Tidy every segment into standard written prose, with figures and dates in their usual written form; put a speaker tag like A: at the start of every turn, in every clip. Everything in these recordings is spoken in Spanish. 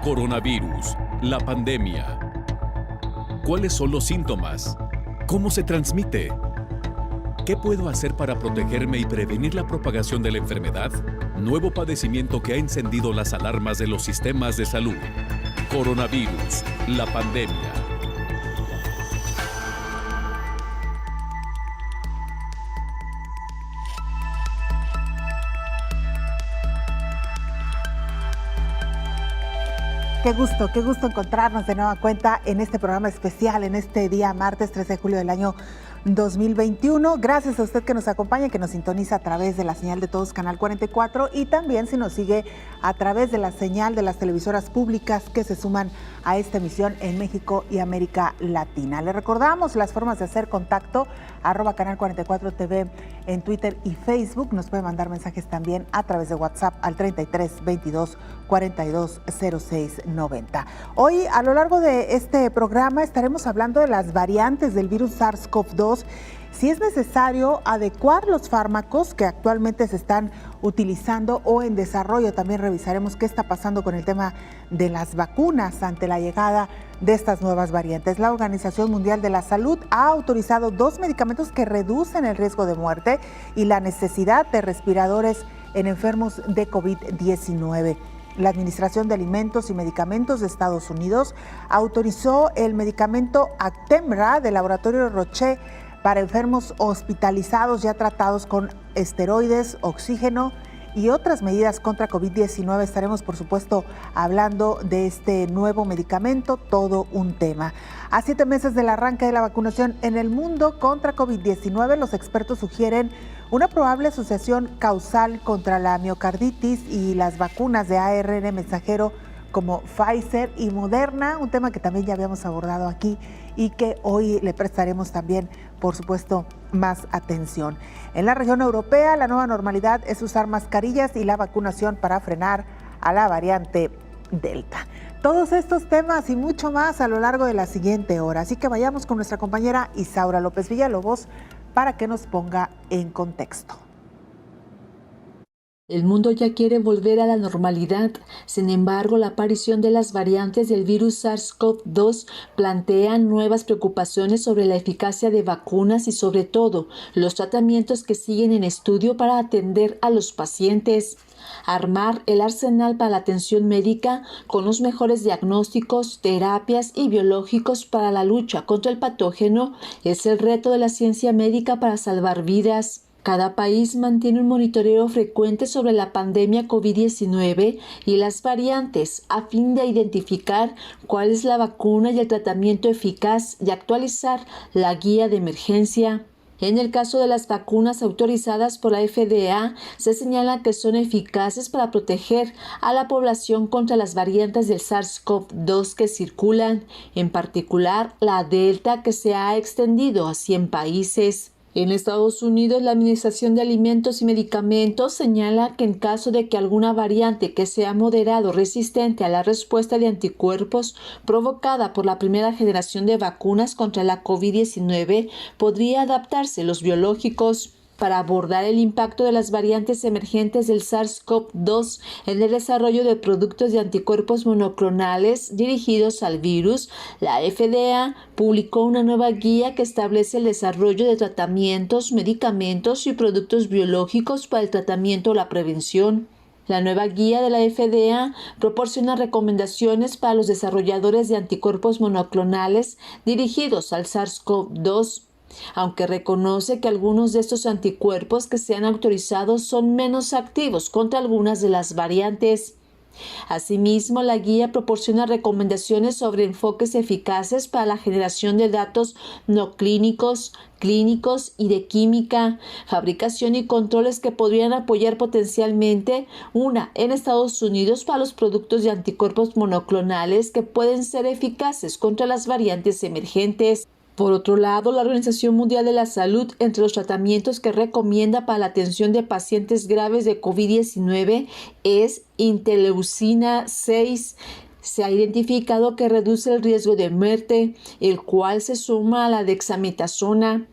A: Coronavirus, la pandemia. ¿Cuáles son los síntomas? ¿Cómo se transmite? ¿Qué puedo hacer para protegerme y prevenir la propagación de la enfermedad? Nuevo padecimiento que ha encendido las alarmas de los sistemas de salud. Coronavirus, la pandemia.
B: Qué gusto encontrarnos de nueva cuenta en este programa especial, en este día martes 3 de julio del año 2021. Gracias a usted que nos acompaña, que nos sintoniza a través de la señal de Todos Canal 44 y también si nos sigue a través de la señal de las televisoras públicas que se suman a esta emisión en México y América Latina. Le recordamos las formas de hacer contacto, @Canal 44 TV en Twitter y Facebook. Nos puede mandar mensajes también a través de WhatsApp al 33 22 42 06 90. Hoy, a lo largo de este programa, estaremos hablando de las variantes del virus SARS-CoV-2, si es necesario adecuar los fármacos que actualmente se están utilizando o en desarrollo. También revisaremos qué está pasando con el tema de las vacunas ante la llegada de estas nuevas variantes. La Organización Mundial de la Salud ha autorizado 2 medicamentos que reducen el riesgo de muerte y la necesidad de respiradores en enfermos de COVID-19. La Administración de Alimentos y Medicamentos de Estados Unidos autorizó el medicamento Actemra del laboratorio Roche para enfermos hospitalizados ya tratados con esteroides, oxígeno y otras medidas contra COVID-19. Estaremos, por supuesto, hablando de este nuevo medicamento, todo un tema. A 7 meses del arranque de la vacunación en el mundo contra COVID-19, los expertos sugieren una probable asociación causal contra la miocarditis y las vacunas de ARN mensajero como Pfizer y Moderna, un tema que también ya habíamos abordado aquí y que hoy le prestaremos también, por supuesto, más atención. En la región europea, la nueva normalidad es usar mascarillas y la vacunación para frenar a la variante Delta. Todos estos temas y mucho más a lo largo de la siguiente hora. Así que vayamos con nuestra compañera Isaura López Villalobos para que nos ponga en contexto.
C: El mundo ya quiere volver a la normalidad. Sin embargo, la aparición de las variantes del virus SARS-CoV-2 plantea nuevas preocupaciones sobre la eficacia de vacunas y, sobre todo, los tratamientos que siguen en estudio para atender a los pacientes. Armar el arsenal para la atención médica con los mejores diagnósticos, terapias y biológicos para la lucha contra el patógeno es el reto de la ciencia médica para salvar vidas. Cada país mantiene un monitoreo frecuente sobre la pandemia COVID-19 y las variantes a fin de identificar cuál es la vacuna y el tratamiento eficaz y actualizar la guía de emergencia. En el caso de las vacunas autorizadas por la FDA, se señala que son eficaces para proteger a la población contra las variantes del SARS-CoV-2 que circulan, en particular la Delta, que se ha extendido a 100 países. En Estados Unidos, la Administración de Alimentos y Medicamentos señala que en caso de que alguna variante que sea moderado resistente a la respuesta de anticuerpos provocada por la primera generación de vacunas contra la COVID-19, podría adaptarse los biológicos. Para abordar el impacto de las variantes emergentes del SARS-CoV-2 en el desarrollo de productos de anticuerpos monoclonales dirigidos al virus, la FDA publicó una nueva guía que establece el desarrollo de tratamientos, medicamentos y productos biológicos para el tratamiento o la prevención. La nueva guía de la FDA proporciona recomendaciones para los desarrolladores de anticuerpos monoclonales dirigidos al SARS-CoV-2. Aunque reconoce que algunos de estos anticuerpos que se han autorizado son menos activos contra algunas de las variantes. Asimismo, la guía proporciona recomendaciones sobre enfoques eficaces para la generación de datos no clínicos, clínicos y de química, fabricación y controles que podrían apoyar potencialmente en Estados Unidos para los productos de anticuerpos monoclonales que pueden ser eficaces contra las variantes emergentes. Por otro lado, la Organización Mundial de la Salud, entre los tratamientos que recomienda para la atención de pacientes graves de COVID-19 es interleucina 6. Se ha identificado que reduce el riesgo de muerte, el cual se suma a la dexametasona.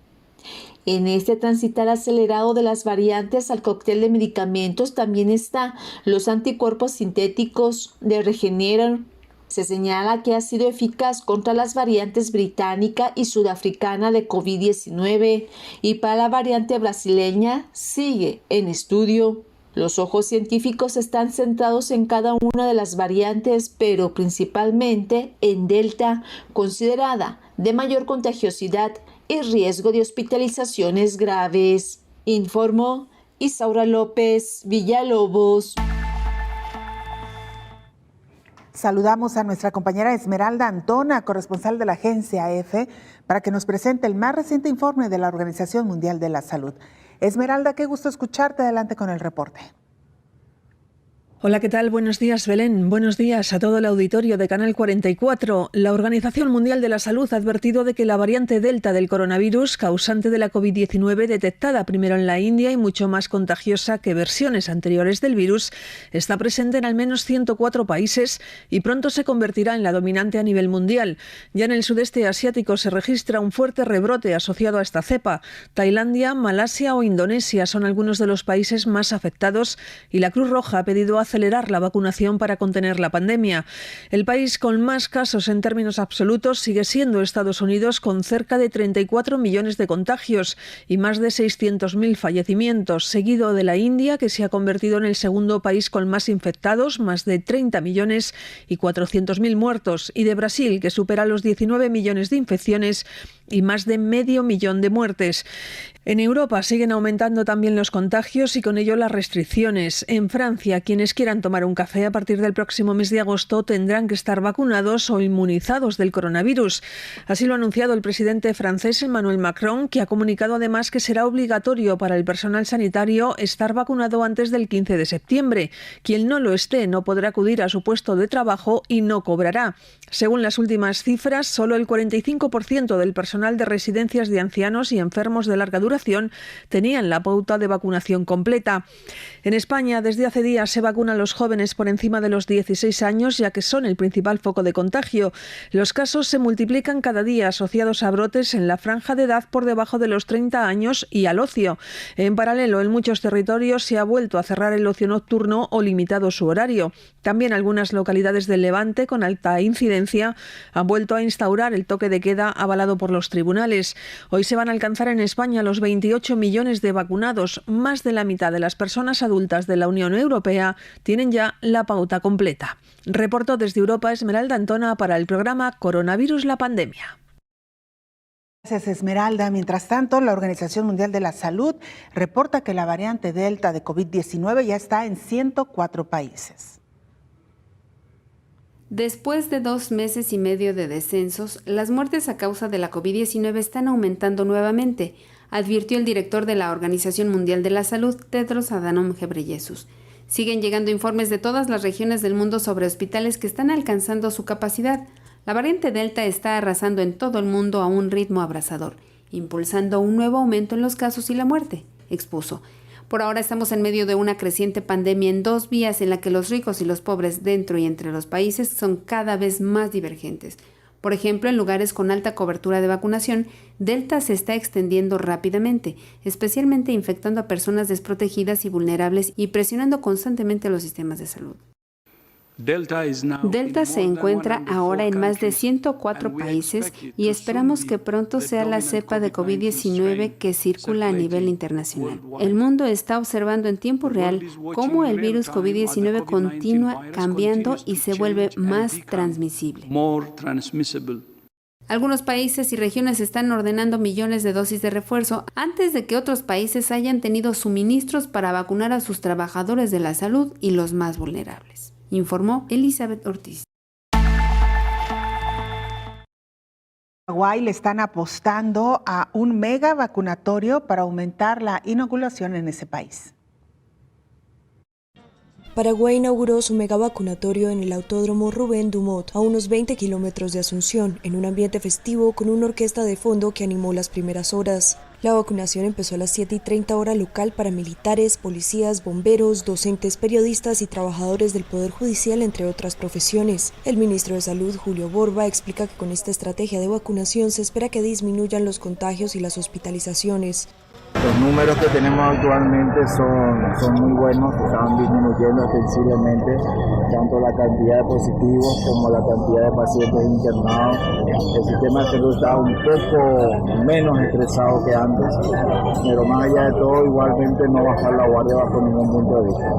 C: En este transitar acelerado de las variantes al cóctel de medicamentos también está los anticuerpos sintéticos de Regeneron, Se señala que ha sido eficaz contra las variantes británica y sudafricana de COVID-19 y para la variante brasileña sigue en estudio. Los ojos científicos están centrados en cada una de las variantes, pero principalmente en Delta, considerada de mayor contagiosidad y riesgo de hospitalizaciones graves. Informó Isaura López Villalobos.
B: Saludamos a nuestra compañera Esmeralda Antona, corresponsal de la agencia EFE, para que nos presente el más reciente informe de la Organización Mundial de la Salud. Esmeralda, qué gusto escucharte. Adelante con el reporte.
D: Hola, ¿qué tal? Buenos días, Belén. Buenos días a todo el auditorio de Canal 44. La Organización Mundial de la Salud ha advertido de que la variante Delta del coronavirus, causante de la COVID-19, detectada primero en la India y mucho más contagiosa que versiones anteriores del virus, está presente en al menos 104 países y pronto se convertirá en la dominante a nivel mundial. Ya en el sudeste asiático se registra un fuerte rebrote asociado a esta cepa. Tailandia, Malasia o Indonesia son algunos de los países más afectados y la Cruz Roja ha pedido acelerar la vacunación para contener la pandemia. El país con más casos en términos absolutos sigue siendo Estados Unidos, con cerca de 34 millones de contagios y más de 600.000 fallecimientos, seguido de la India, que se ha convertido en el segundo país con más infectados, más de 30 millones y 400.000 muertos, y de Brasil, que supera los 19 millones de infecciones y más de 500.000 de muertes. En Europa siguen aumentando también los contagios y con ello las restricciones. En Francia, quienes quieran tomar un café a partir del próximo mes de agosto tendrán que estar vacunados o inmunizados del coronavirus. Así lo ha anunciado el presidente francés Emmanuel Macron, que ha comunicado además que será obligatorio para el personal sanitario estar vacunado antes del 15 de septiembre. Quien no lo esté no podrá acudir a su puesto de trabajo y no cobrará. Según las últimas cifras, solo el 45% del personal de residencias de ancianos y enfermos de larga duración tenían la pauta de vacunación completa. En España, desde hace días se vacunan a los jóvenes por encima de los 16 años, ya que son el principal foco de contagio. Los casos se multiplican cada día asociados a brotes en la franja de edad por debajo de los 30 años y al ocio. En paralelo, en muchos territorios se ha vuelto a cerrar el ocio nocturno o limitado su horario. También algunas localidades del Levante con alta incidencia han vuelto a instaurar el toque de queda avalado por los tribunales. Hoy se van a alcanzar en España los 28 millones de vacunados. Más de la mitad de las personas adultas de la Unión Europea tienen ya la pauta completa. Reportó desde Europa Esmeralda Antona para el programa Coronavirus la pandemia.
B: Gracias, Esmeralda. Mientras tanto, la Organización Mundial de la Salud reporta que la variante Delta de COVID-19 ya está en 104 países.
E: Después de 2 meses y medio de descensos, las muertes a causa de la COVID-19 están aumentando nuevamente, advirtió el director de la Organización Mundial de la Salud, Tedros Adhanom Ghebreyesus. Siguen llegando informes de todas las regiones del mundo sobre hospitales que están alcanzando su capacidad. La variante Delta está arrasando en todo el mundo a un ritmo abrasador, impulsando un nuevo aumento en los casos y la muerte, expuso. Por ahora estamos en medio de una creciente pandemia en 2 vías en la que los ricos y los pobres dentro y entre los países son cada vez más divergentes. Por ejemplo, en lugares con alta cobertura de vacunación, Delta se está extendiendo rápidamente, especialmente infectando a personas desprotegidas y vulnerables y presionando constantemente a los sistemas de salud. Delta se encuentra ahora en más de 104 países y esperamos que pronto sea la cepa de COVID-19 que circula a nivel internacional. El mundo está observando en tiempo real cómo el virus COVID-19 continúa cambiando y se vuelve más transmisible. Algunos países y regiones están ordenando millones de dosis de refuerzo antes de que otros países hayan tenido suministros para vacunar a sus trabajadores de la salud y los más vulnerables, informó Elizabeth Ortiz.
B: Paraguay le están apostando a un mega vacunatorio para aumentar la inoculación en ese país.
F: Paraguay inauguró su mega vacunatorio en el Autódromo Rubén Dumont, a unos 20 kilómetros de Asunción, en un ambiente festivo con una orquesta de fondo que animó las primeras horas. La vacunación empezó a las 7:30 hora local para militares, policías, bomberos, docentes, periodistas y trabajadores del Poder Judicial, entre otras profesiones. El ministro de Salud, Julio Borba, explica que con esta estrategia de vacunación se espera que disminuyan los contagios y las hospitalizaciones.
G: Los números que tenemos actualmente son muy buenos, están disminuyendo sensiblemente tanto la cantidad de positivos como la cantidad de pacientes internados. El sistema de salud está un poco menos estresado que antes, pero más allá de todo, igualmente no bajar la guardia bajo ningún punto de vista.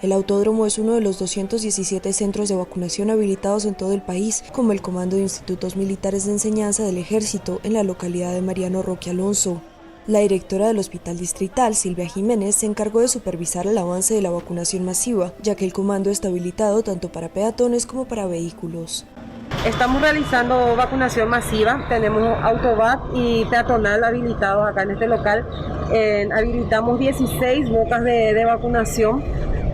F: El autódromo es uno de los 217 centros de vacunación habilitados en todo el país, como el Comando de Institutos Militares de Enseñanza del Ejército en la localidad de Mariano Roque Alonso. La directora del Hospital Distrital, Silvia Jiménez, se encargó de supervisar el avance de la vacunación masiva, ya que el comando está habilitado tanto para peatones como para vehículos.
H: Estamos realizando vacunación masiva, tenemos autovac y peatonal habilitados acá en este local. Habilitamos 16 bocas de vacunación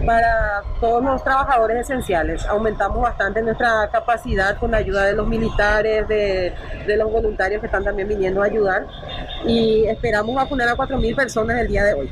H: para todos los trabajadores esenciales. Aumentamos bastante nuestra capacidad con la ayuda de los militares, de los voluntarios que están también viniendo a ayudar, y esperamos vacunar a 4.000 personas el día de hoy.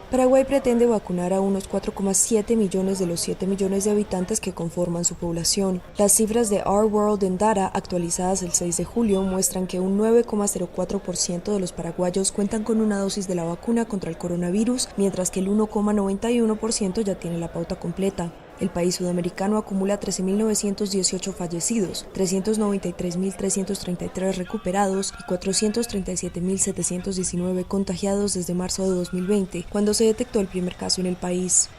F: Paraguay pretende vacunar a unos 4,7 millones de los 7 millones de habitantes que conforman su población. Las cifras de Our World in Data, actualizadas el 6 de julio, muestran que un 9,04% de los paraguayos cuentan con una dosis de la vacuna contra el coronavirus, mientras que el 1,91% ya tiene la pauta completa. El país sudamericano acumula 13.918 fallecidos, 393.333 recuperados y 437.719 contagiados desde marzo de 2020, cuando se detectó el primer caso en el país.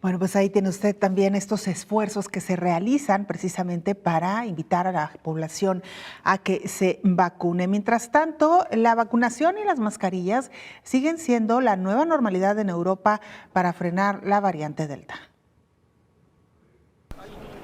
B: Bueno, pues ahí tiene usted también estos esfuerzos que se realizan precisamente para invitar a la población a que se vacune. Mientras tanto, la vacunación y las mascarillas siguen siendo la nueva normalidad en Europa para frenar la variante Delta.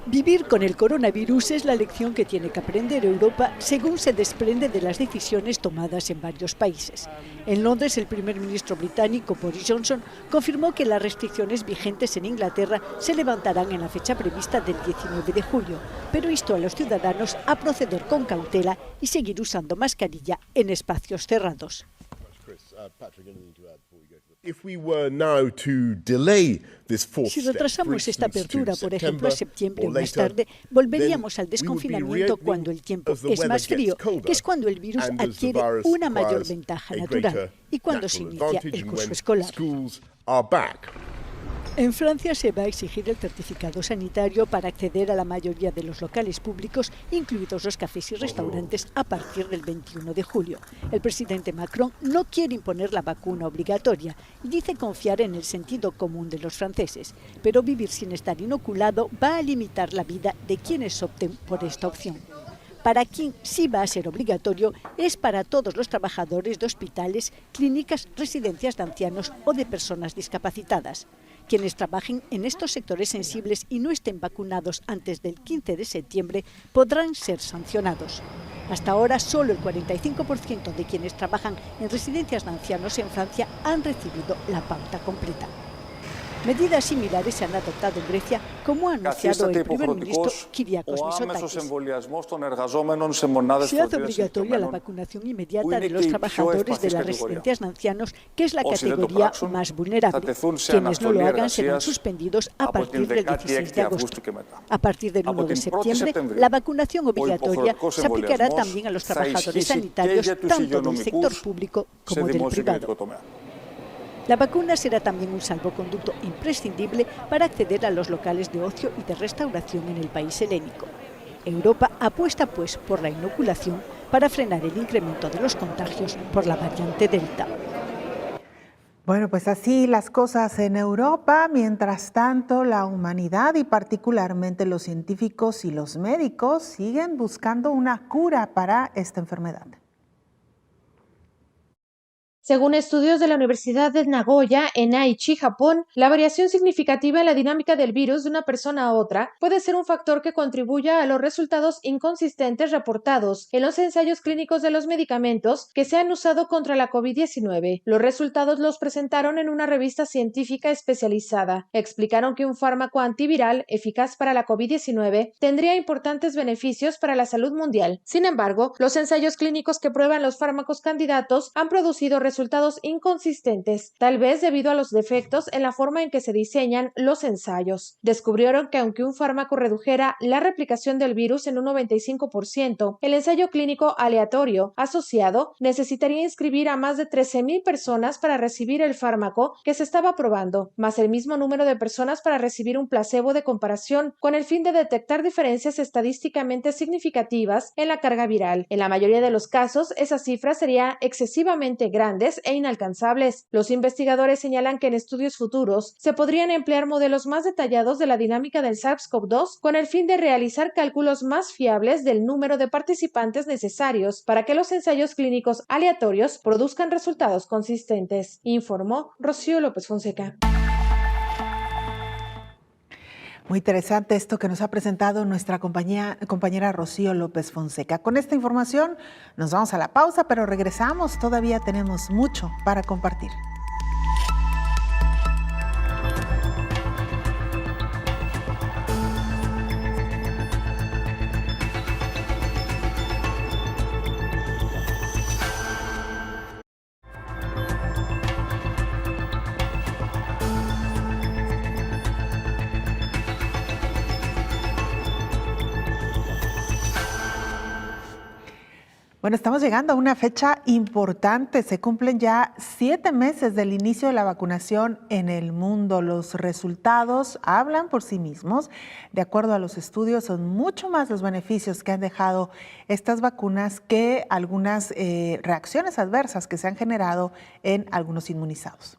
I: Vivir con el coronavirus es la lección que tiene que aprender Europa, según se desprende de las decisiones tomadas en varios países. En Londres, el primer ministro británico Boris Johnson confirmó que las restricciones vigentes en Inglaterra se levantarán en la fecha prevista del 19 de julio, pero instó a los ciudadanos a proceder con cautela y seguir usando mascarilla en espacios cerrados. Si retrasamos esta apertura, por ejemplo, a septiembre o más tarde, volveríamos al desconfinamiento cuando el tiempo es más frío, que es cuando el virus adquiere una mayor ventaja natural y cuando se inicia el curso escolar. En Francia se va a exigir el certificado sanitario para acceder a la mayoría de los locales públicos, incluidos los cafés y restaurantes, a partir del 21 de julio. El presidente Macron no quiere imponer la vacuna obligatoria y dice confiar en el sentido común de los franceses, pero vivir sin estar inoculado va a limitar la vida de quienes opten por esta opción. Para quien sí va a ser obligatorio es para todos los trabajadores de hospitales, clínicas, residencias de ancianos o de personas discapacitadas. Quienes trabajen en estos sectores sensibles y no estén vacunados antes del 15 de septiembre podrán ser sancionados. Hasta ahora, solo el 45% de quienes trabajan en residencias de ancianos en Francia han recibido la pauta completa. Medidas similares se han adoptado en Grecia, como ha anunciado el primer ministro Kyriakos Mitsotakis. Se hace obligatoria la vacunación inmediata de los trabajadores de las residencias de ancianos, que es la categoría más vulnerable. Quienes no lo hagan serán suspendidos a partir del 16 de agosto. A partir del 1 de septiembre, la vacunación obligatoria se aplicará también a los trabajadores sanitarios, tanto del sector público como del privado. La vacuna será también un salvoconducto imprescindible para acceder a los locales de ocio y de restauración en el país helénico. Europa apuesta, pues, por la inoculación para frenar el incremento de los contagios por la variante Delta.
B: Bueno, pues así las cosas en Europa. Mientras tanto, la humanidad y particularmente los científicos y los médicos siguen buscando una cura para esta enfermedad.
J: Según estudios de la Universidad de Nagoya, en Aichi, Japón, la variación significativa en la dinámica del virus de una persona a otra puede ser un factor que contribuya a los resultados inconsistentes reportados en los ensayos clínicos de los medicamentos que se han usado contra la COVID-19. Los resultados los presentaron en una revista científica especializada. Explicaron que un fármaco antiviral eficaz para la COVID-19 tendría importantes beneficios para la salud mundial. Sin embargo, los ensayos clínicos que prueban los fármacos candidatos han producido resultados resultados inconsistentes, tal vez debido a los defectos en la forma en que se diseñan los ensayos. Descubrieron que aunque un fármaco redujera la replicación del virus en un 95%, el ensayo clínico aleatorio asociado necesitaría inscribir a más de 13,000 personas para recibir el fármaco que se estaba probando, más el mismo número de personas para recibir un placebo de comparación, con el fin de detectar diferencias estadísticamente significativas en la carga viral. En la mayoría de los casos, esas cifras serían excesivamente grandes e inalcanzables. Los investigadores señalan que en estudios futuros se podrían emplear modelos más detallados de la dinámica del SARS-CoV-2 con el fin de realizar cálculos más fiables del número de participantes necesarios para que los ensayos clínicos aleatorios produzcan resultados consistentes, informó Rocío López Fonseca.
B: Muy interesante esto que nos ha presentado nuestra compañera Rocío López Fonseca. Con esta información nos vamos a la pausa, pero regresamos. Todavía tenemos mucho para compartir. Bueno, estamos llegando a una fecha importante. Se cumplen ya 7 meses del inicio de la vacunación en el mundo. Los resultados hablan por sí mismos. De acuerdo a los estudios, son mucho más los beneficios que han dejado estas vacunas que algunas reacciones adversas que se han generado en algunos inmunizados.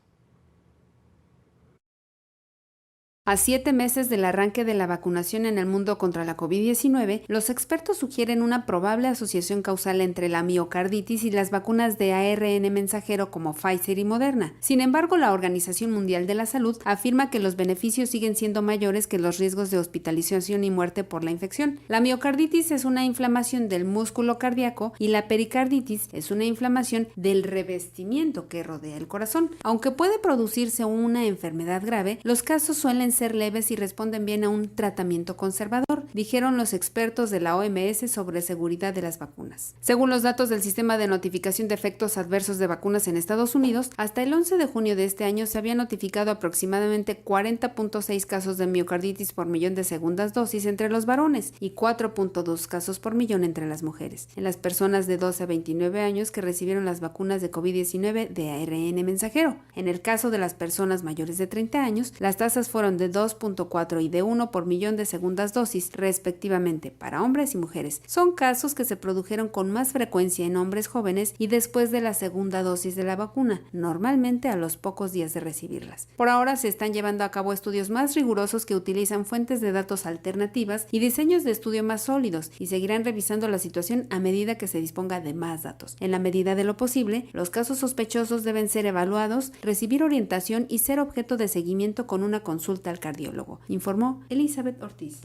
E: A 7 meses del arranque de la vacunación en el mundo contra la COVID-19, los expertos sugieren una probable asociación causal entre la miocarditis y las vacunas de ARN mensajero como Pfizer y Moderna. Sin embargo, la Organización Mundial de la Salud afirma que los beneficios siguen siendo mayores que los riesgos de hospitalización y muerte por la infección. La miocarditis es una inflamación del músculo cardíaco y la pericarditis es una inflamación del revestimiento que rodea el corazón. Aunque puede producirse una enfermedad grave, los casos suelen ser leves y responden bien a un tratamiento conservador, dijeron los expertos de la OMS sobre seguridad de las vacunas. Según los datos del Sistema de Notificación de Efectos Adversos de Vacunas en Estados Unidos, hasta el 11 de junio de este año se habían notificado aproximadamente 40.6 casos de miocarditis por millón de segundas dosis entre los varones y 4.2 casos por millón entre las mujeres. En las personas de 12 a 29 años que recibieron las vacunas de COVID-19 de ARN mensajero. En el caso de las personas mayores de 30 años, las tasas fueron de 2.4 y de 1 por millón de segundas dosis, respectivamente, para hombres y mujeres. Son casos que se produjeron con más frecuencia en hombres jóvenes y después de la segunda dosis de la vacuna, normalmente a los pocos días de recibirlas. Por ahora se están llevando a cabo estudios más rigurosos que utilizan fuentes de datos alternativas y diseños de estudio más sólidos, y seguirán revisando la situación a medida que se disponga de más datos. En la medida de lo posible, los casos sospechosos deben ser evaluados, recibir orientación y ser objeto de seguimiento con una consulta al cardiólogo, informó Elizabeth Ortiz.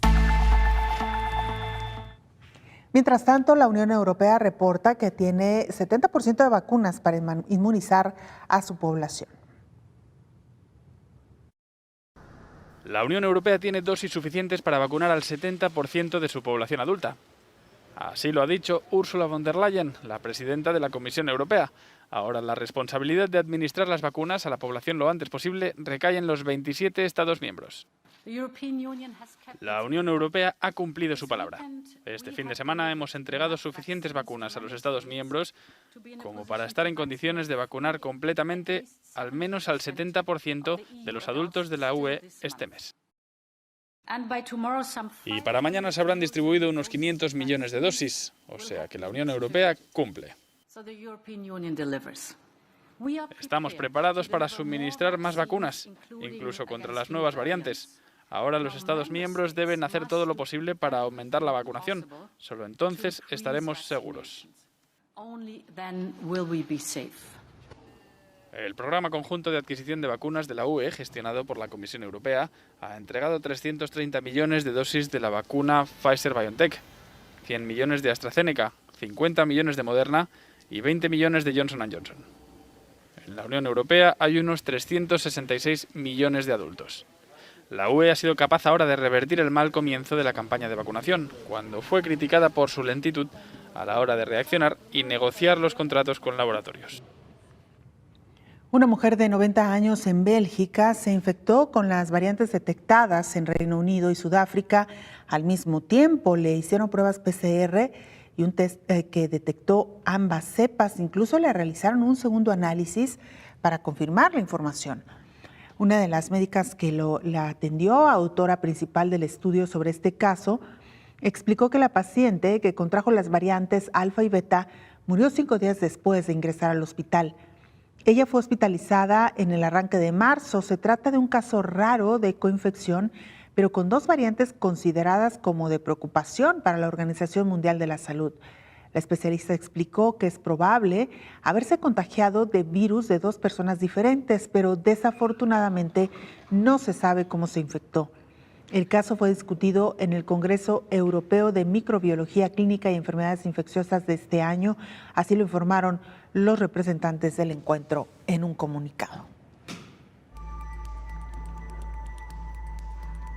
B: Mientras tanto, la Unión Europea reporta que tiene 70% de vacunas para inmunizar a su población.
K: La Unión Europea tiene dosis suficientes para vacunar al 70% de su población adulta. Así lo ha dicho Ursula von der Leyen, la presidenta de la Comisión Europea. Ahora la responsabilidad de administrar las vacunas a la población lo antes posible recae en los 27 Estados miembros. La Unión Europea ha cumplido su palabra. Este fin de semana hemos entregado suficientes vacunas a los Estados miembros como para estar en condiciones de vacunar completamente al menos al 70% de los adultos de la UE este mes. Y para mañana se habrán distribuido unos 500 millones de dosis, o sea que la Unión Europea cumple. Estamos preparados para suministrar más vacunas, incluso contra las nuevas variantes. Ahora los Estados miembros deben hacer todo lo posible para aumentar la vacunación. Solo entonces estaremos seguros. El programa conjunto de adquisición de vacunas de la UE, gestionado por la Comisión Europea, ha entregado 330 millones de dosis de la vacuna Pfizer-BioNTech, 100 millones de AstraZeneca, 50 millones de Moderna y 20 millones de Johnson & Johnson. En la Unión Europea hay unos 366 millones de adultos. La UE ha sido capaz ahora de revertir el mal comienzo de la campaña de vacunación, cuando fue criticada por su lentitud a la hora de reaccionar y negociar los contratos con laboratorios.
B: Una mujer de 90 años en Bélgica se infectó con las variantes detectadas en Reino Unido y Sudáfrica. Al mismo tiempo le hicieron pruebas PCR y un test que detectó ambas cepas. Incluso le realizaron un segundo análisis para confirmar la información. Una de las médicas que la atendió, autora principal del estudio sobre este caso, explicó que la paciente que contrajo las variantes alfa y beta murió 5 días después de ingresar al hospital. Ella fue hospitalizada en el arranque de marzo. Se trata de un caso raro de coinfección, pero con 2 variantes consideradas como de preocupación para la Organización Mundial de la Salud. La especialista explicó que es probable haberse contagiado de virus de 2 personas diferentes, pero desafortunadamente no se sabe cómo se infectó. El caso fue discutido en el Congreso Europeo de Microbiología Clínica y Enfermedades Infecciosas de este año. Así lo informaron los representantes del encuentro en un comunicado.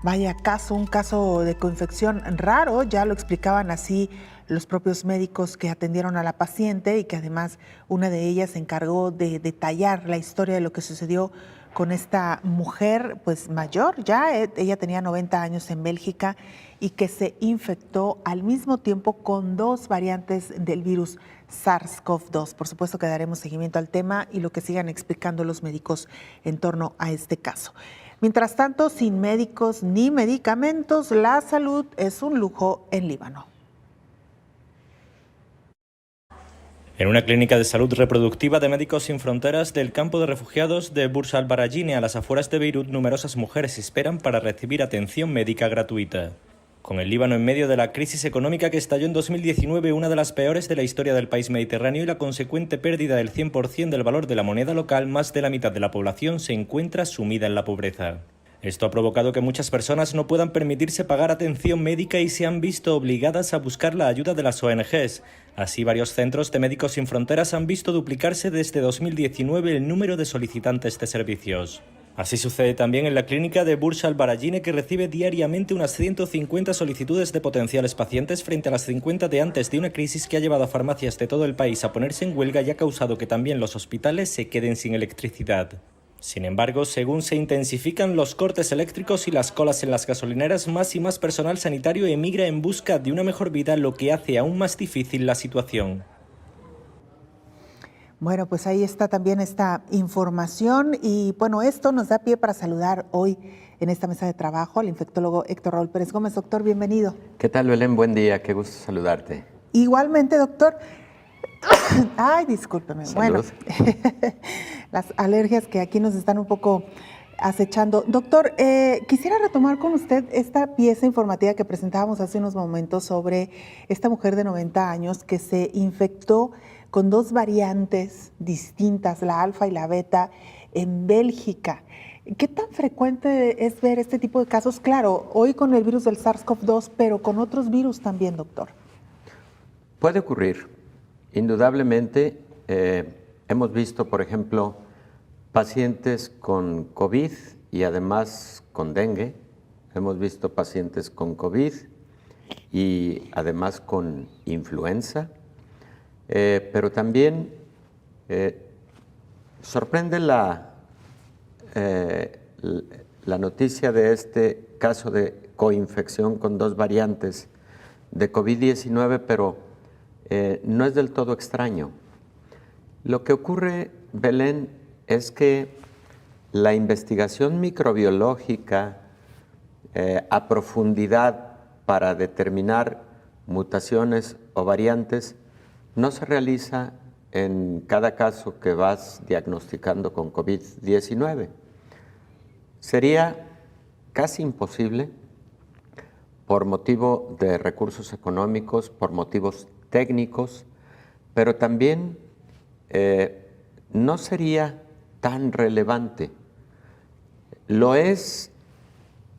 B: Vaya caso, un caso de coinfección raro, ya lo explicaban así los propios médicos que atendieron a la paciente y que además una de ellas se encargó de detallar la historia de lo que sucedió con esta mujer pues mayor, ya ella tenía 90 años en Bélgica y que se infectó al mismo tiempo con 2 variantes del virus SARS-CoV-2. Por supuesto que daremos seguimiento al tema y lo que sigan explicando los médicos en torno a este caso. Mientras tanto, sin médicos ni medicamentos, la salud es un lujo en Líbano.
L: En una clínica de salud reproductiva de Médicos Sin Fronteras del campo de refugiados de Burj al-Barajini, a las afueras de Beirut, numerosas mujeres esperan para recibir atención médica gratuita. Con el Líbano en medio de la crisis económica que estalló en 2019, una de las peores de la historia del país mediterráneo, y la consecuente pérdida del 100% del valor de la moneda local, más de la mitad de la población se encuentra sumida en la pobreza. Esto ha provocado que muchas personas no puedan permitirse pagar atención médica y se han visto obligadas a buscar la ayuda de las ONGs. Así, varios centros de Médicos Sin Fronteras han visto duplicarse desde 2019 el número de solicitantes de servicios. Así sucede también en la clínica de Burj al-Barajini, que recibe diariamente unas 150 solicitudes de potenciales pacientes frente a las 50 de antes, de una crisis que ha llevado a farmacias de todo el país a ponerse en huelga y ha causado que también los hospitales se queden sin electricidad. Sin embargo, según se intensifican los cortes eléctricos y las colas en las gasolineras, más y más personal sanitario emigra en busca de una mejor vida, lo que hace aún más difícil la situación.
B: Bueno, pues ahí está también esta información y bueno, esto nos da pie para saludar hoy en esta mesa de trabajo al infectólogo Héctor Raúl Pérez Gómez. Doctor, bienvenido.
M: ¿Qué tal, Belén? Buen día, qué gusto saludarte.
B: Igualmente, doctor. Ay, discúlpeme.
M: Salud.
B: Bueno, las alergias que aquí nos están un poco acechando. Doctor, quisiera retomar con usted esta pieza informativa que presentábamos hace unos momentos sobre esta mujer de 90 años que se infectó con 2 variantes distintas, la alfa y la beta, en Bélgica. ¿Qué tan frecuente es ver este tipo de casos? Claro, hoy con el virus del SARS-CoV-2, pero con otros virus también, doctor.
M: Puede ocurrir. Indudablemente, hemos visto, por ejemplo, pacientes con COVID y además con dengue. Hemos visto pacientes con COVID y además con influenza. Pero también sorprende la noticia de este caso de coinfección con 2 variantes de COVID-19, pero no es del todo extraño. Lo que ocurre, Belén, es que la investigación microbiológica a profundidad para determinar mutaciones o variantes no se realiza en cada caso que vas diagnosticando con COVID-19. Sería casi imposible por motivo de recursos económicos, por motivos técnicos, pero también no sería tan relevante. Lo es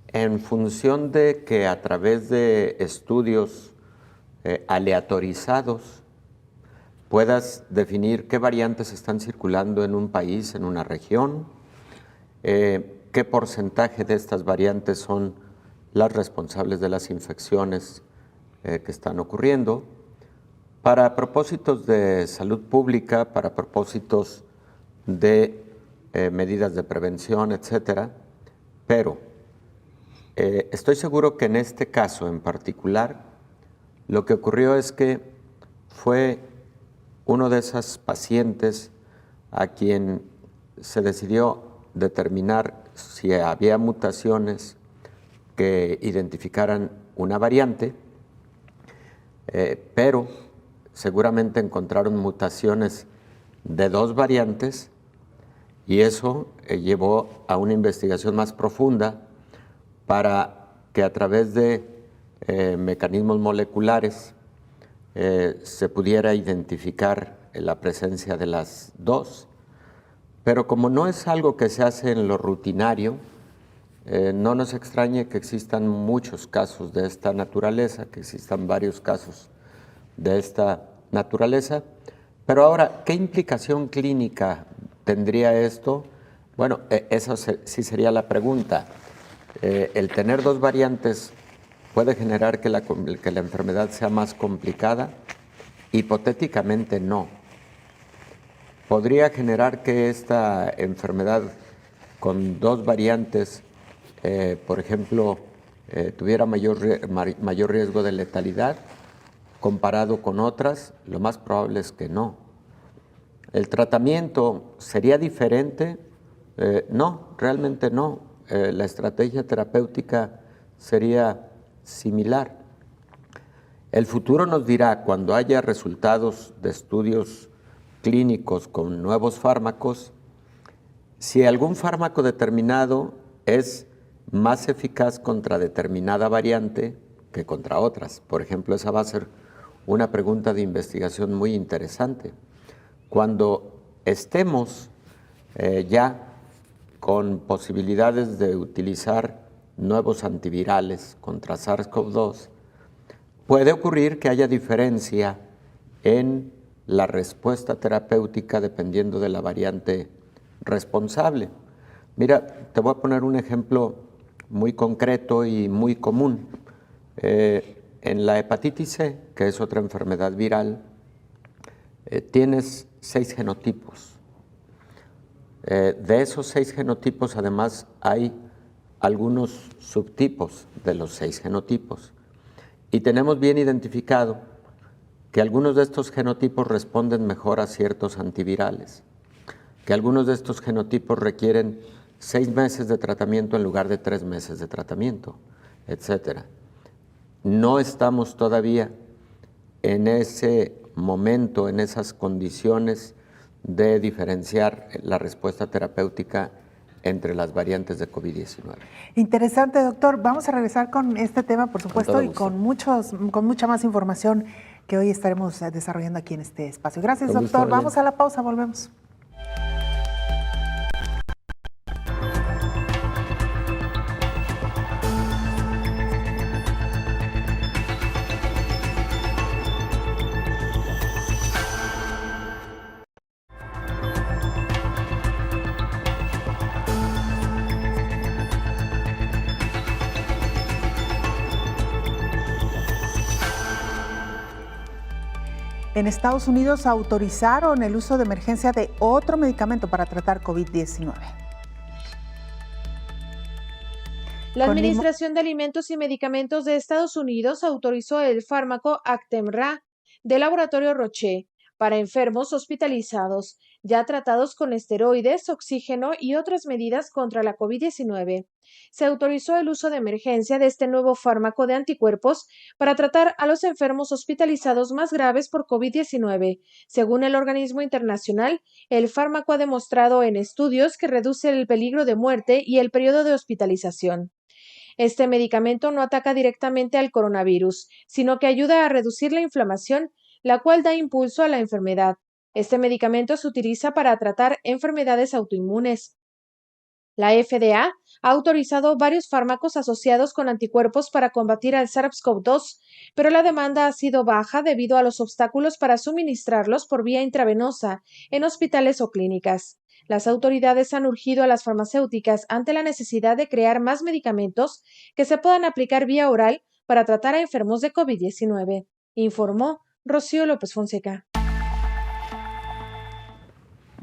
M: en función de que a través de estudios aleatorizados puedas definir qué variantes están circulando en un país, en una región, qué porcentaje de estas variantes son las responsables de las infecciones que están ocurriendo, para propósitos de salud pública, para propósitos de medidas de prevención, etcétera, pero estoy seguro que en este caso en particular, lo que ocurrió es que fue uno de esas pacientes a quien se decidió determinar si había mutaciones que identificaran una variante, pero seguramente encontraron mutaciones de 2 variantes y eso llevó a una investigación más profunda para que a través de mecanismos moleculares se pudiera identificar la presencia de las 2. Pero como no es algo que se hace en lo rutinario, no nos extrañe que existan muchos casos de esta naturaleza, que existan varios casos de esta naturaleza. Pero ahora, ¿qué implicación clínica tendría esto? Bueno, esa sí sería la pregunta. ¿El tener 2 variantes puede generar que la enfermedad sea más complicada? Hipotéticamente no. ¿Podría generar que esta enfermedad con 2 variantes, por ejemplo, tuviera mayor riesgo de letalidad comparado con otras? Lo más probable es que no. ¿El tratamiento sería diferente? No, realmente no. La estrategia terapéutica sería similar. El futuro nos dirá, cuando haya resultados de estudios clínicos con nuevos fármacos, si algún fármaco determinado es más eficaz contra determinada variante que contra otras. Por ejemplo, esa va a ser una pregunta de investigación muy interesante. Cuando estemos ya con posibilidades de utilizar nuevos antivirales contra SARS-CoV-2, puede ocurrir que haya diferencia en la respuesta terapéutica dependiendo de la variante responsable. Mira, te voy a poner un ejemplo muy concreto y muy común. En la hepatitis C, que es otra enfermedad viral, tienes 6 genotipos. De esos 6 genotipos, además, hay algunos subtipos de los 6 genotipos. Y tenemos bien identificado que algunos de estos genotipos responden mejor a ciertos antivirales, que algunos de estos genotipos requieren 6 meses de tratamiento en lugar de 3 meses de tratamiento, etcétera. No estamos todavía en ese momento, en esas condiciones de diferenciar la respuesta terapéutica entre las variantes de COVID-19.
B: Interesante, doctor. Vamos a regresar con este tema, por supuesto, y con mucha más información que hoy estaremos desarrollando aquí en este espacio. Gracias, doctor. Vamos a la pausa, volvemos. En Estados Unidos autorizaron el uso de emergencia de otro medicamento para tratar COVID-19.
J: La Administración de Alimentos y Medicamentos de Estados Unidos autorizó el fármaco Actemra del laboratorio Roche para enfermos hospitalizados, ya tratados con esteroides, oxígeno y otras medidas contra la COVID-19. Se autorizó el uso de emergencia de este nuevo fármaco de anticuerpos para tratar a los enfermos hospitalizados más graves por COVID-19. Según el organismo internacional, el fármaco ha demostrado en estudios que reduce el peligro de muerte y el periodo de hospitalización. Este medicamento no ataca directamente al coronavirus, sino que ayuda a reducir la inflamación, la cual da impulso a la enfermedad. Este medicamento se utiliza para tratar enfermedades autoinmunes. La FDA ha autorizado varios fármacos asociados con anticuerpos para combatir al SARS-CoV-2, pero la demanda ha sido baja debido a los obstáculos para suministrarlos por vía intravenosa en hospitales o clínicas. Las autoridades han urgido a las farmacéuticas ante la necesidad de crear más medicamentos que se puedan aplicar vía oral para tratar a enfermos de COVID-19, informó Rocío López Fonseca.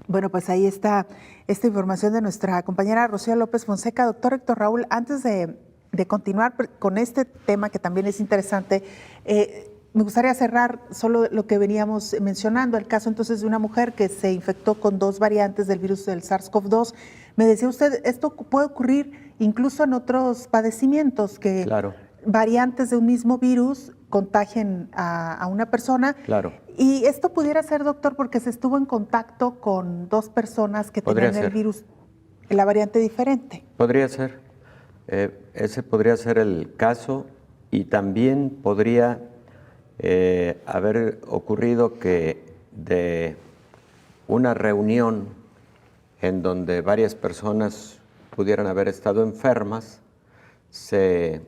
B: Bueno, pues ahí está esta información de nuestra compañera Rocío López Fonseca. Doctor Héctor Raúl, antes de continuar con este tema que también es interesante, me gustaría cerrar solo lo que veníamos mencionando, el caso entonces de una mujer que se infectó con 2 variantes del virus del SARS-CoV-2. Me decía usted, esto puede ocurrir incluso en otros padecimientos, que
M: claro,
B: variantes de un mismo virus contagien a una persona.
M: Claro.
B: Y esto pudiera ser, doctor, porque se estuvo en contacto con 2 personas que tenían el virus, la variante diferente.
M: Podría ser. Ese podría ser el caso, y también podría haber ocurrido que de una reunión en donde varias personas pudieran haber estado enfermas, se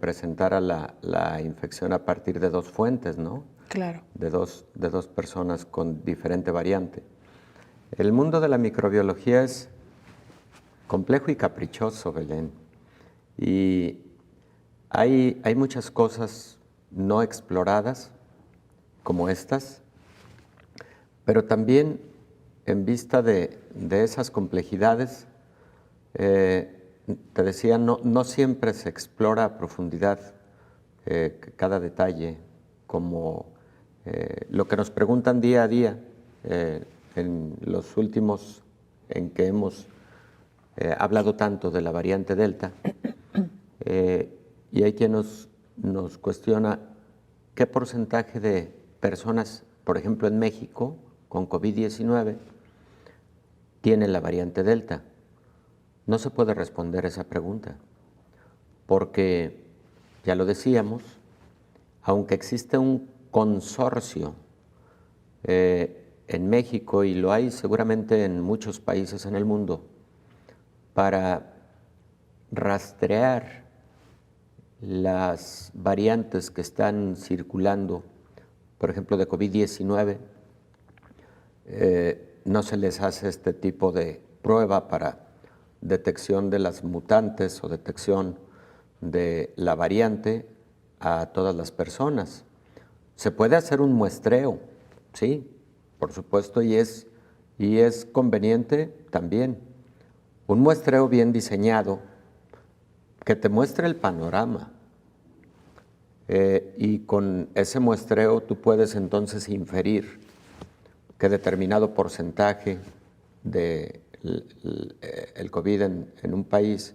M: presentara la infección a partir de 2 fuentes, ¿no?
B: Claro.
M: De dos personas con diferente variante. El mundo de la microbiología es complejo y caprichoso, Belén, y hay muchas cosas no exploradas como estas, pero también en vista de esas complejidades, te decía, no siempre se explora a profundidad cada detalle, como lo que nos preguntan día a día en los últimos en que hemos hablado tanto de la variante Delta, y hay quien nos cuestiona qué porcentaje de personas, por ejemplo en México, con COVID-19, tienen la variante Delta. No se puede responder esa pregunta, porque, ya lo decíamos, aunque existe un consorcio en México, y lo hay seguramente en muchos países en el mundo, para rastrear las variantes que están circulando, por ejemplo de COVID-19, no se les hace este tipo de prueba para detección de las mutantes o detección de la variante a todas las personas. Se puede hacer un muestreo, sí, por supuesto, y es conveniente también. Un muestreo bien diseñado que te muestre el panorama, y con ese muestreo tú puedes entonces inferir que determinado porcentaje de el COVID en un país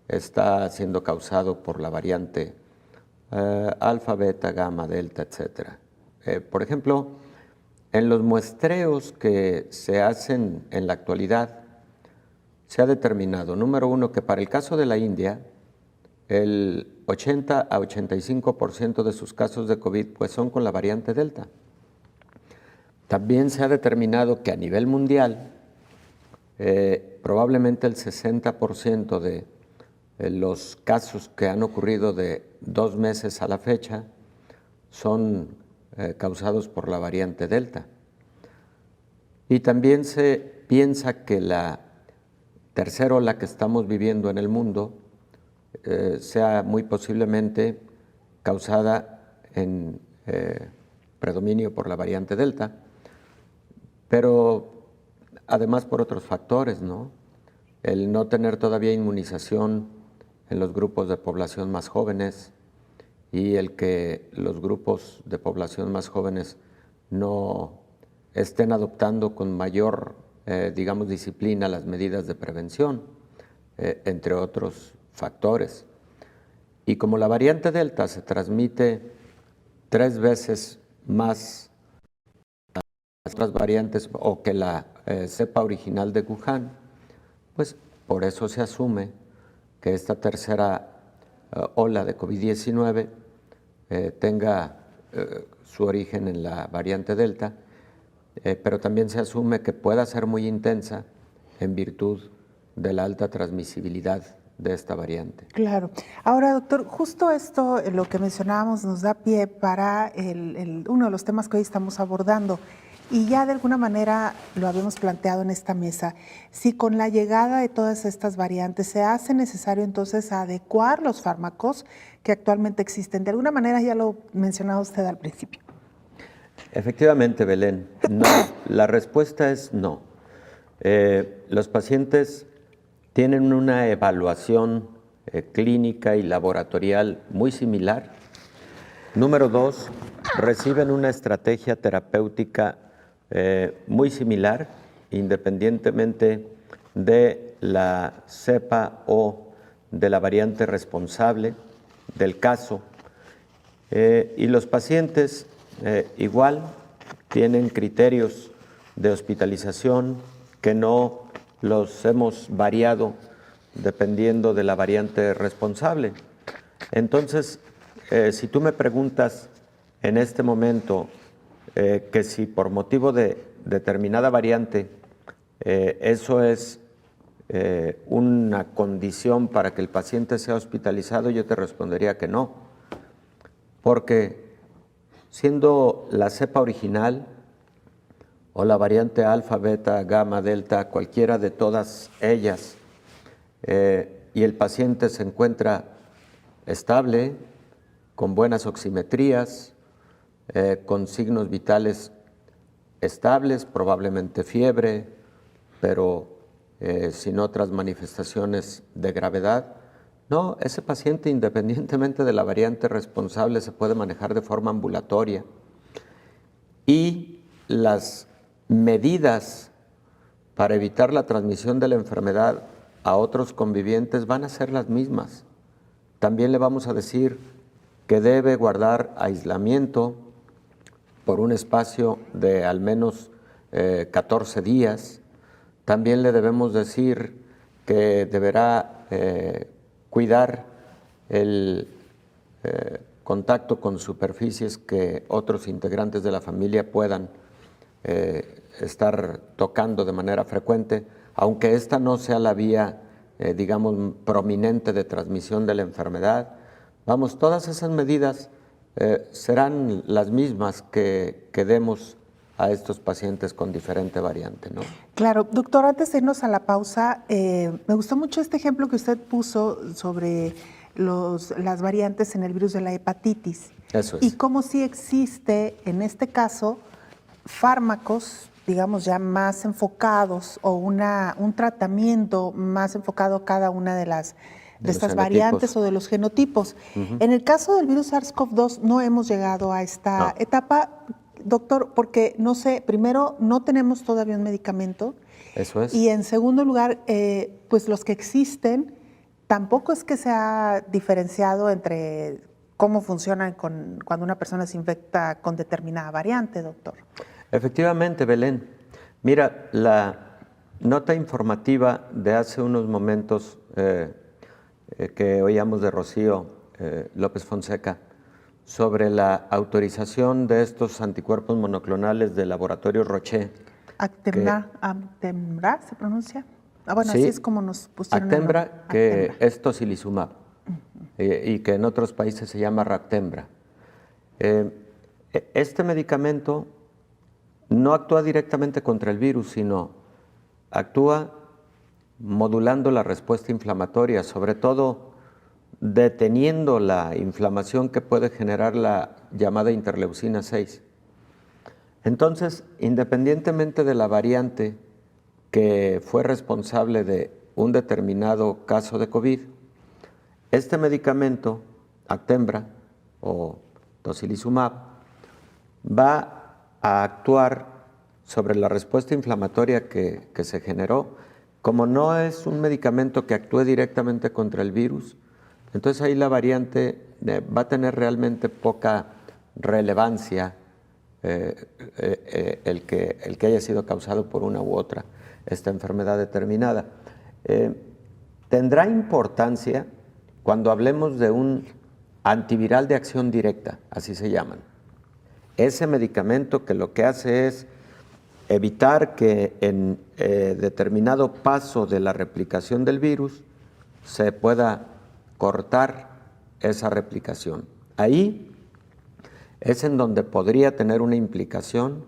M: está siendo causado por la variante alfa, beta, gamma, delta, etc. Por ejemplo, en los muestreos que se hacen en la actualidad, se ha determinado, número 1, que para el caso de la India, el 80 a 85% de sus casos de COVID pues son con la variante Delta. También se ha determinado que a nivel mundial, probablemente el 60% de los casos que han ocurrido de 2 meses a la fecha son causados por la variante Delta. Y también se piensa que la tercera ola que estamos viviendo en el mundo sea muy posiblemente causada en predominio por la variante Delta, pero además por otros factores, ¿no? El no tener todavía inmunización en los grupos de población más jóvenes, y el que los grupos de población más jóvenes no estén adoptando con mayor, digamos, disciplina las medidas de prevención, entre otros factores. Y como la variante Delta se transmite 3 veces más las otras variantes o que la cepa original de Wuhan, pues por eso se asume que esta tercera ola de COVID-19 tenga su origen en la variante Delta, pero también se asume que pueda ser muy intensa en virtud de la alta transmisibilidad de esta variante.
B: Claro. Ahora, doctor, justo esto, lo que mencionábamos, nos da pie para uno de los temas que hoy estamos abordando, y ya de alguna manera lo habíamos planteado en esta mesa. Si con la llegada de todas estas variantes se hace necesario entonces adecuar los fármacos que actualmente existen, de alguna manera ya lo mencionaba usted al principio.
M: Efectivamente, Belén, no, la respuesta es no. Los pacientes tienen una evaluación clínica y laboratorial muy similar. Número 2, reciben una estrategia terapéutica muy similar, independientemente de la cepa o de la variante responsable del caso. Y los pacientes igual tienen criterios de hospitalización que no los hemos variado dependiendo de la variante responsable. Entonces, si tú me preguntas en este momento que si por motivo de determinada variante eso es una condición para que el paciente sea hospitalizado, yo te respondería que no, porque siendo la cepa original o la variante alfa, beta, gamma, delta, cualquiera de todas ellas, y el paciente se encuentra estable, con buenas oximetrías, con signos vitales estables, probablemente fiebre, pero sin otras manifestaciones de gravedad. No, ese paciente, independientemente de la variante responsable, se puede manejar de forma ambulatoria. Y las medidas para evitar la transmisión de la enfermedad a otros convivientes van a ser las mismas. También le vamos a decir que debe guardar aislamiento por un espacio de al menos 14 días. También le debemos decir que deberá cuidar el contacto con superficies que otros integrantes de la familia puedan estar tocando de manera frecuente, aunque esta no sea la vía, digamos, prominente de transmisión de la enfermedad. Vamos, todas esas medidas serán las mismas que demos a estos pacientes con diferente variante, ¿no?
B: Claro. Doctor, antes de irnos a la pausa, me gustó mucho este ejemplo que usted puso sobre las variantes en el virus de la hepatitis.
M: Eso es.
B: Y cómo sí existe, en este caso, fármacos, digamos, ya más enfocados o un tratamiento más enfocado a cada una de estas variantes o de los genotipos. En el caso del virus SARS-CoV-2 no hemos llegado a esta etapa, doctor, porque no sé, primero, no tenemos todavía un medicamento.
M: Eso es.
B: Y en segundo lugar, pues los que existen, tampoco es que se ha diferenciado entre cómo funcionan cuando una persona se infecta con determinada variante, doctor.
M: Efectivamente, Belén. Mira, la nota informativa de hace unos momentos que oíamos de Rocío López Fonseca sobre la autorización de estos anticuerpos monoclonales del laboratorio Roche.
B: Actemra, ¿se pronuncia? Bueno,
M: sí,
B: así es como nos pusieron.
M: Actemra, que es tocilizumab, y que en otros países se llama Ractembra. Este medicamento no actúa directamente contra el virus, sino actúa modulando la respuesta inflamatoria, sobre todo deteniendo la inflamación que puede generar la llamada interleucina 6. Entonces, independientemente de la variante que fue responsable de un determinado caso de COVID, este medicamento, Actemra o tocilizumab, va a actuar sobre la respuesta inflamatoria que se generó. Como no es un medicamento que actúe directamente contra el virus, entonces ahí la variante va a tener realmente poca relevancia el que haya sido causado por una u otra esta enfermedad determinada. Tendrá importancia cuando hablemos de un antiviral de acción directa, así se llaman. Ese medicamento que lo que hace es evitar que en determinado paso de la replicación del virus se pueda cortar esa replicación. Ahí es en donde podría tener una implicación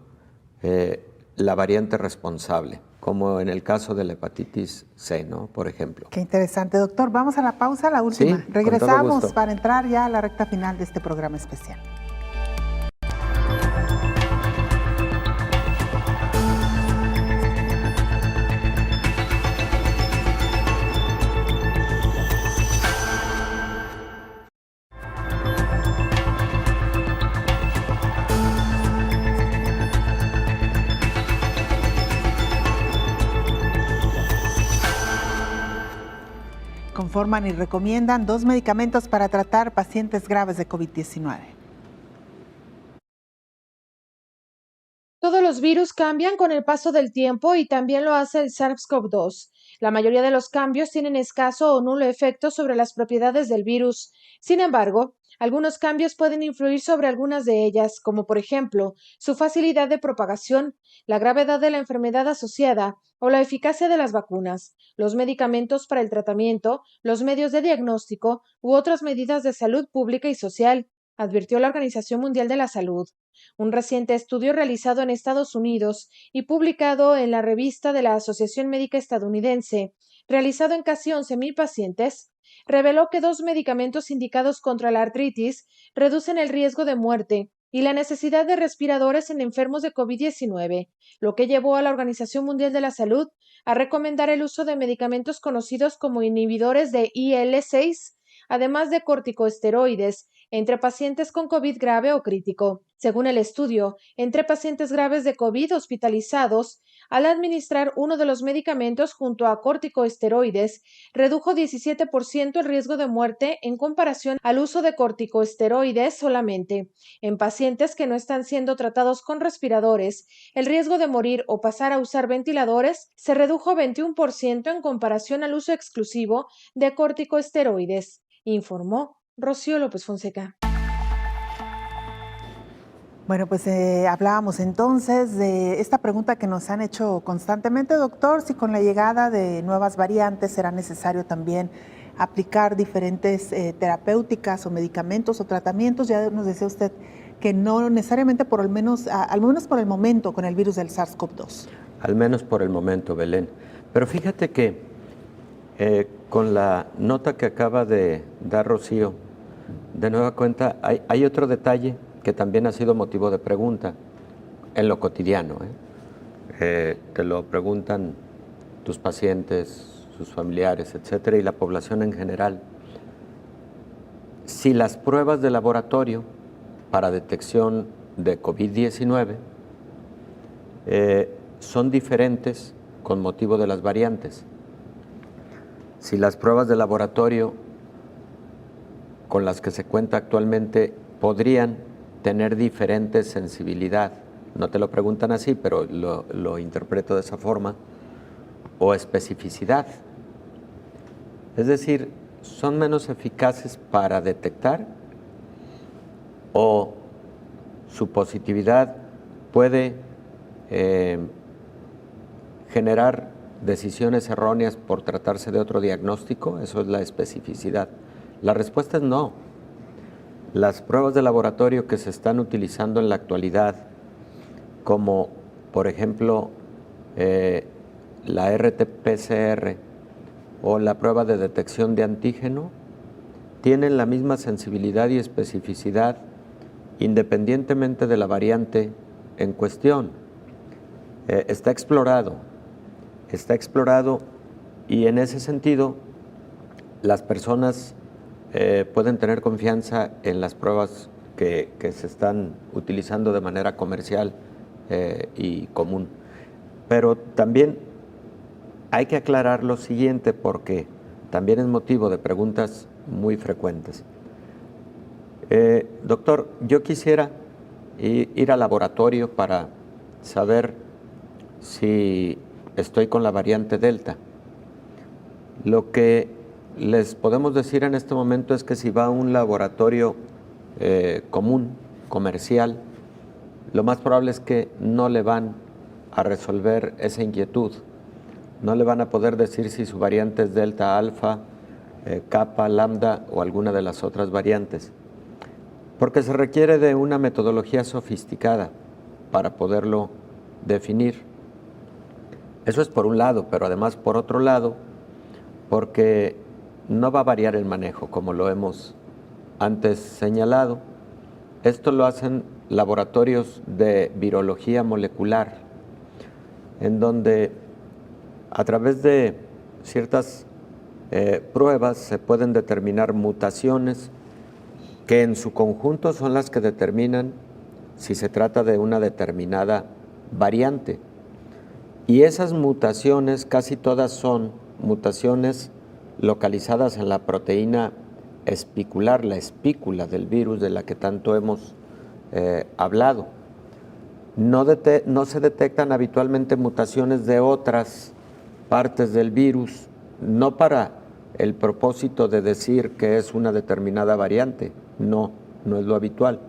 M: la variante responsable, como en el caso de la hepatitis C, ¿no? Por ejemplo.
B: Qué interesante, doctor. Vamos a la pausa, la última.
M: Sí,
B: regresamos para entrar ya a la recta final de este programa especial. informan y recomiendan 2 medicamentos para tratar pacientes graves de COVID-19.
J: Todos los virus cambian con el paso del tiempo y también lo hace el SARS-CoV-2. La mayoría de los cambios tienen escaso o nulo efecto sobre las propiedades del virus. Sin embargo, algunos cambios pueden influir sobre algunas de ellas, como por ejemplo, su facilidad de propagación, la gravedad de la enfermedad asociada o la eficacia de las vacunas, los medicamentos para el tratamiento, los medios de diagnóstico u otras medidas de salud pública y social, advirtió la Organización Mundial de la Salud. Un reciente estudio realizado en Estados Unidos y publicado en la revista de la Asociación Médica Estadounidense, realizado en casi 11,000 pacientes, reveló que 2 medicamentos indicados contra la artritis reducen el riesgo de muerte y la necesidad de respiradores en enfermos de COVID-19, lo que llevó a la Organización Mundial de la Salud a recomendar el uso de medicamentos conocidos como inhibidores de IL-6, además de corticosteroides, entre pacientes con COVID grave o crítico. Según el estudio, entre pacientes graves de COVID hospitalizados, al administrar uno de los medicamentos junto a corticosteroides, redujo 17% el riesgo de muerte en comparación al uso de corticosteroides solamente. En pacientes que no están siendo tratados con respiradores, el riesgo de morir o pasar a usar ventiladores se redujo 21% en comparación al uso exclusivo de corticosteroides, informó Rocío López Fonseca.
B: Bueno, pues hablábamos entonces de esta pregunta que nos han hecho constantemente, doctor, si con la llegada de nuevas variantes será necesario también aplicar diferentes terapéuticas o medicamentos o tratamientos. Ya nos decía usted que no necesariamente al menos por el momento con el virus del SARS-CoV-2.
M: Al menos por el momento, Belén. Pero fíjate que con la nota que acaba de dar Rocío, de nueva cuenta, hay otro detalle que también ha sido motivo de pregunta en lo cotidiano. Te lo preguntan tus pacientes, sus familiares, etcétera, y la población en general. Si las pruebas de laboratorio para detección de COVID-19 son diferentes con motivo de las variantes. Si las pruebas de laboratorio con las que se cuenta actualmente podrían tener diferente sensibilidad. No te lo preguntan así, pero lo interpreto de esa forma. O especificidad. Es decir, ¿son menos eficaces para detectar? ¿O su positividad puede generar decisiones erróneas por tratarse de otro diagnóstico? Eso es la especificidad. La respuesta es no. Las pruebas de laboratorio que se están utilizando en la actualidad, como por ejemplo la RT-PCR o la prueba de detección de antígeno, tienen la misma sensibilidad y especificidad independientemente de la variante en cuestión. Está explorado y en ese sentido las personas pueden tener confianza en las pruebas que se están utilizando de manera comercial y común. Pero también hay que aclarar lo siguiente, porque también es motivo de preguntas muy frecuentes. Doctor, yo quisiera ir al laboratorio para saber si estoy con la variante Delta. Lo que les podemos decir en este momento es que si va a un laboratorio común, comercial, lo más probable es que no le van a resolver esa inquietud. No le van a poder decir si su variante es Delta, Alfa, Kappa, Lambda o alguna de las otras variantes, porque se requiere de una metodología sofisticada para poderlo definir. Eso es por un lado, pero además por otro lado, porque no va a variar el manejo, como lo hemos antes señalado. Esto lo hacen laboratorios de virología molecular, en donde a través de ciertas pruebas se pueden determinar mutaciones que en su conjunto son las que determinan si se trata de una determinada variante. Y esas mutaciones casi todas son mutaciones localizadas en la proteína espicular, la espícula del virus de la que tanto hemos hablado. No se detectan habitualmente mutaciones de otras partes del virus, no para el propósito de decir que es una determinada variante, no es lo habitual.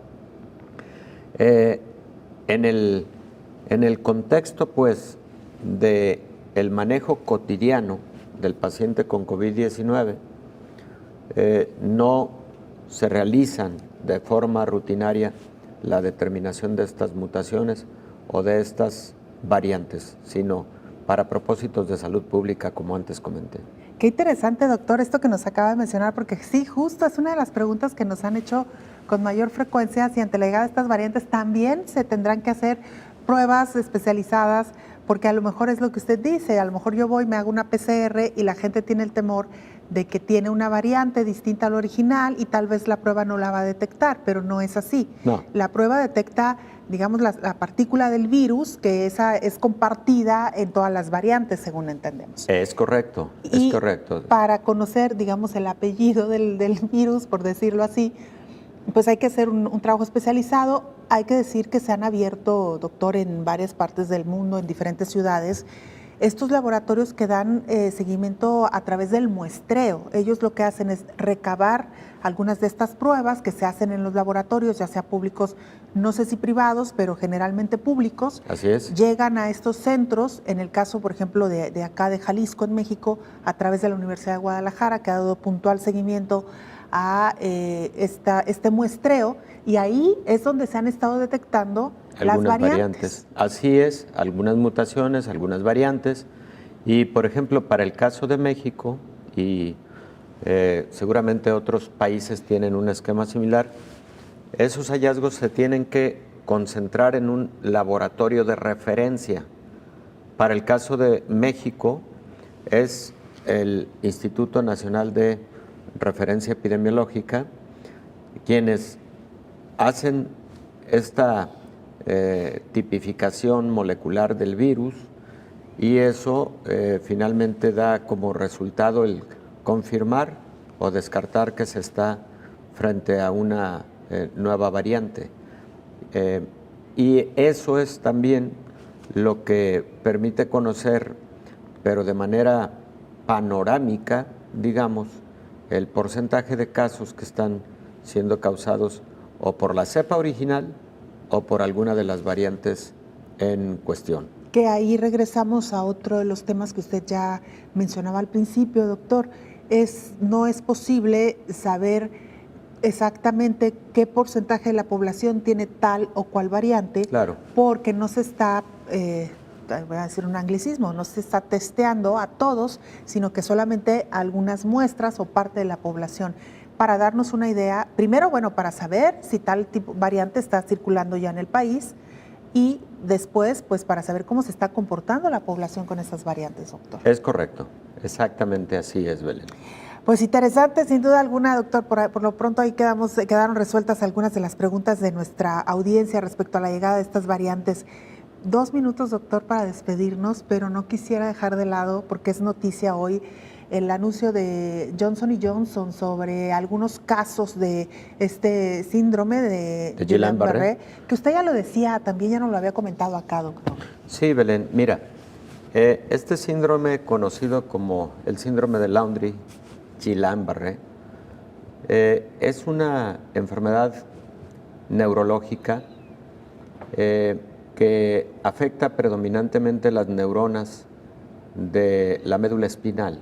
M: En el contexto, pues, de el manejo cotidiano del paciente con COVID-19, no se realizan de forma rutinaria la determinación de estas mutaciones o de estas variantes, sino para propósitos de salud pública, como antes comenté.
B: Qué interesante, doctor, esto que nos acaba de mencionar, porque sí, justo es una de las preguntas que nos han hecho con mayor frecuencia, si ante la llegada de estas variantes también se tendrán que hacer pruebas especializadas, porque a lo mejor es lo que usted dice, a lo mejor yo voy, me hago una PCR y la gente tiene el temor de que tiene una variante distinta al original y tal vez la prueba no la va a detectar, pero no es así.
M: No.
B: La prueba detecta, digamos, la partícula del virus, que esa es compartida en todas las variantes, según entendemos.
M: Es correcto, es correcto.
B: Para conocer, digamos, el apellido del virus, por decirlo así, pues hay que hacer un trabajo especializado. Hay que decir que se han abierto, doctor, en varias partes del mundo, en diferentes ciudades, estos laboratorios que dan seguimiento a través del muestreo. Ellos lo que hacen es recabar algunas de estas pruebas que se hacen en los laboratorios, ya sea públicos, no sé si privados, pero generalmente públicos.
M: Así es.
B: Llegan a estos centros, en el caso, por ejemplo, de acá de Jalisco, en México, a través de la Universidad de Guadalajara, que ha dado puntual seguimiento a este muestreo, y ahí es donde se han estado detectando
M: algunas
B: las variantes.
M: Así es, algunas mutaciones, algunas variantes, y por ejemplo, para el caso de México, y seguramente otros países tienen un esquema similar, esos hallazgos se tienen que concentrar en un laboratorio de referencia. Para el caso de México es el Instituto Nacional de Referencia Epidemiológica quienes hacen esta tipificación molecular del virus, y eso finalmente da como resultado el confirmar o descartar que se está frente a una nueva variante. Y eso es también lo que permite conocer, pero de manera panorámica, digamos, el porcentaje de casos que están siendo causados o por la cepa original o por alguna de las variantes en cuestión.
B: Que ahí regresamos a otro de los temas que usted ya mencionaba al principio, doctor. No es posible saber exactamente qué porcentaje de la población tiene tal o cual variante,
M: claro,
B: porque no se está, voy a decir un anglicismo, no se está testeando a todos, sino que solamente a algunas muestras o parte de la población, para darnos una idea, primero, bueno, para saber si tal tipo variante está circulando ya en el país, y después, pues, para saber cómo se está comportando la población con esas variantes, doctor.
M: Es correcto, exactamente así es, Belén.
B: Pues interesante, sin duda alguna, doctor. Por lo pronto ahí quedaron resueltas algunas de las preguntas de nuestra audiencia respecto a la llegada de estas variantes. 2 minutos, doctor, para despedirnos, pero no quisiera dejar de lado, porque es noticia hoy, el anuncio de Johnson & Johnson sobre algunos casos de este síndrome de Guillain-Barré, que usted ya lo decía, también ya nos lo había comentado acá, doctor.
M: Sí, Belén, mira, este síndrome conocido como el síndrome de Landry-Guillain-Barré es una enfermedad neurológica que afecta predominantemente las neuronas de la médula espinal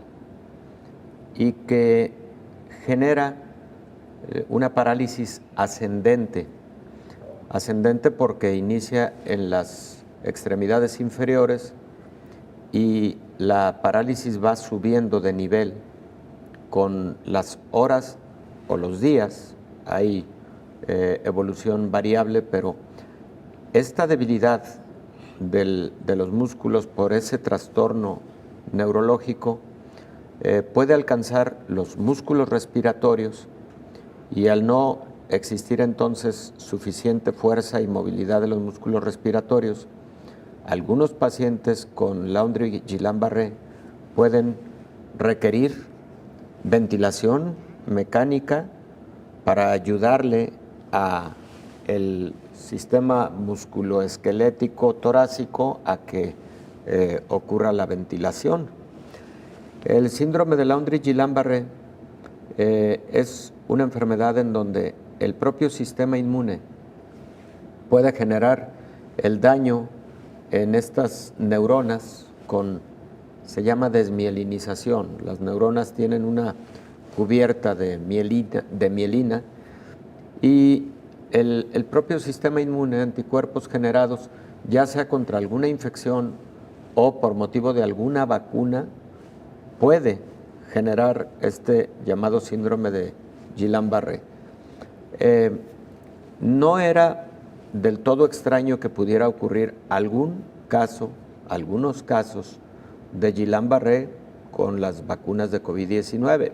M: y que genera una parálisis ascendente porque inicia en las extremidades inferiores y la parálisis va subiendo de nivel con las horas o los días. Hay evolución variable, pero esta debilidad de los músculos por ese trastorno neurológico puede alcanzar los músculos respiratorios, y al no existir entonces suficiente fuerza y movilidad de los músculos respiratorios, algunos pacientes con Landry-Guillain-Barré pueden requerir ventilación mecánica para ayudarle a el sistema musculoesquelético torácico a que ocurra la ventilación. El síndrome de Laundrie-Guillain-Barré es una enfermedad en donde el propio sistema inmune puede generar el daño en estas neuronas se llama desmielinización. Las neuronas tienen una cubierta de mielina y el propio sistema inmune, anticuerpos generados, ya sea contra alguna infección o por motivo de alguna vacuna, puede generar este llamado síndrome de Guillain-Barré. No era del todo extraño que pudiera ocurrir algunos casos de Guillain-Barré con las vacunas de COVID-19,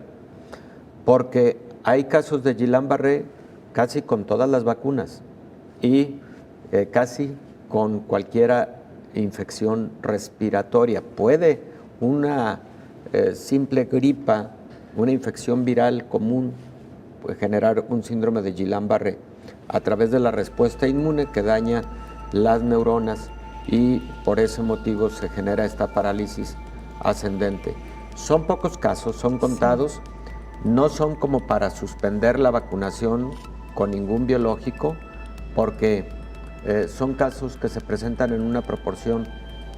M: porque hay casos de Guillain-Barré casi con todas las vacunas y casi con cualquier infección respiratoria. Puede una simple gripa, una infección viral común, puede generar un síndrome de Guillain-Barré a través de la respuesta inmune que daña las neuronas y por ese motivo se genera esta parálisis ascendente. Son pocos casos, son contados, no son como para suspender la vacunación con ningún biológico, porque son casos que se presentan en una proporción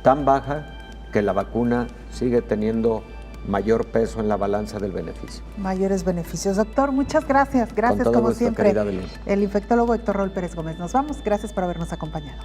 M: tan baja que la vacuna sigue teniendo mayor peso en la balanza del beneficio.
B: Mayores beneficios. Doctor, muchas gracias. Gracias como siempre.
M: Caridad,
B: el infectólogo Héctor Roel Pérez Gómez. Nos vamos. Gracias por habernos acompañado.